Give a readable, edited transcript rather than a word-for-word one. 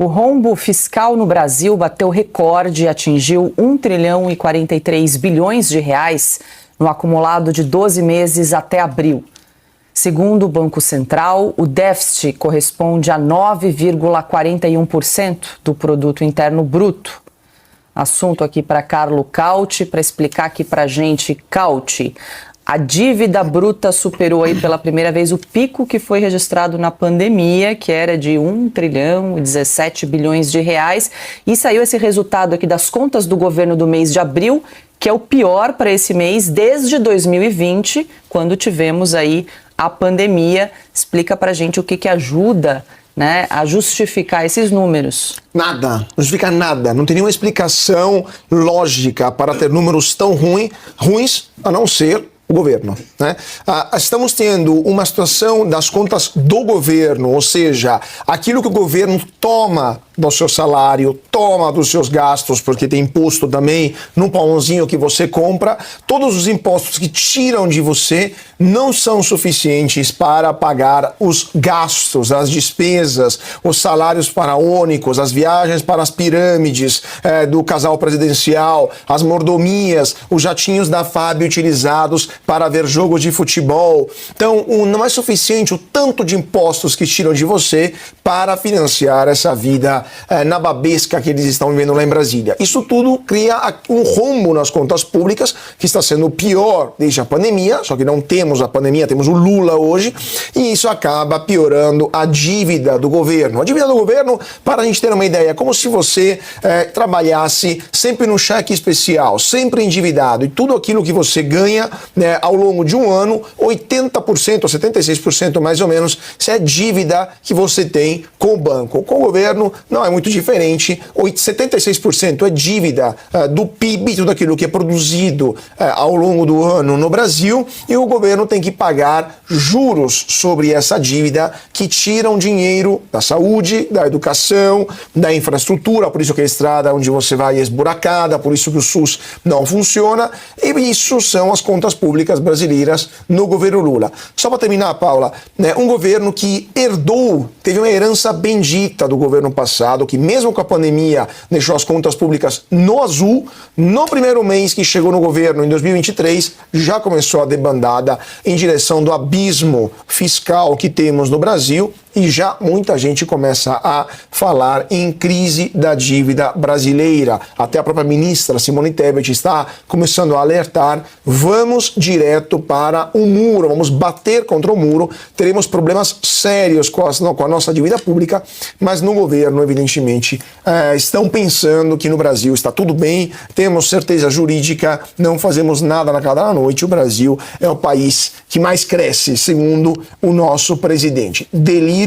O rombo fiscal no Brasil bateu recorde e atingiu 1 trilhão e 43 bilhões de reais no acumulado de 12 meses até abril. Segundo o Banco Central, o déficit corresponde a 9,41% do produto interno bruto. Assunto aqui para Carlo Cauti, para explicar aqui para a gente. Cauti, a dívida bruta superou aí pela primeira vez o pico que foi registrado na pandemia, que era de 1 trilhão e 17 bilhões de reais. E saiu esse resultado aqui das contas do governo do mês de abril, que é o pior para esse mês desde 2020, quando tivemos aí a pandemia. Explica para a gente o que ajuda, né, a justificar esses números. Nada, não justifica nada, não tem nenhuma explicação lógica para ter números tão ruins, a não ser o governo, né? Estamos tendo uma situação das contas do governo, ou seja, aquilo que o governo toma do seu salário, toma dos seus gastos, porque tem imposto também no pãozinho que você compra, todos os impostos que tiram de você não são suficientes para pagar os gastos, as despesas, os salários faraônicos, as viagens para as pirâmides do casal presidencial, as mordomias, os jatinhos da FAB utilizados para ver jogos de futebol. Então, não é suficiente o tanto de impostos que tiram de você para financiar essa vida nababesca que eles estão vivendo lá em Brasília. Isso tudo cria um rombo nas contas públicas, que está sendo o pior desde a pandemia, só que não temos a pandemia, temos o Lula hoje, e isso acaba piorando a dívida do governo. A dívida do governo, para a gente ter uma ideia, é como se você trabalhasse sempre no cheque especial, sempre endividado, e tudo aquilo que você ganha, né, ao longo de um ano, 80% ou 76% mais ou menos, isso é dívida que você tem com o banco. Com o governo não é muito diferente, 76% é dívida do PIB, tudo aquilo que é produzido ao longo do ano no Brasil, e o governo tem que pagar juros sobre essa dívida que tiram dinheiro da saúde, da educação, da infraestrutura, por isso que a estrada onde você vai é esburacada, por isso que o SUS não funciona, e isso são as contas públicas brasileiras no governo Lula. Só para terminar, Paula, né, um governo que teve uma herança bendita do governo passado, que mesmo com a pandemia deixou as contas públicas no azul, no primeiro mês que chegou no governo, em 2023, já começou a debandada em direção do abismo fiscal que temos no Brasil, e já muita gente começa a falar em crise da dívida brasileira. Até a própria ministra Simone Tebet está começando a alertar: vamos direto para o muro, vamos bater contra o muro, teremos problemas sérios com a nossa dívida pública, mas no governo, evidentemente, estão pensando que no Brasil está tudo bem, temos certeza jurídica, não fazemos nada na cada noite, o Brasil é o país que mais cresce, segundo o nosso presidente. Delírio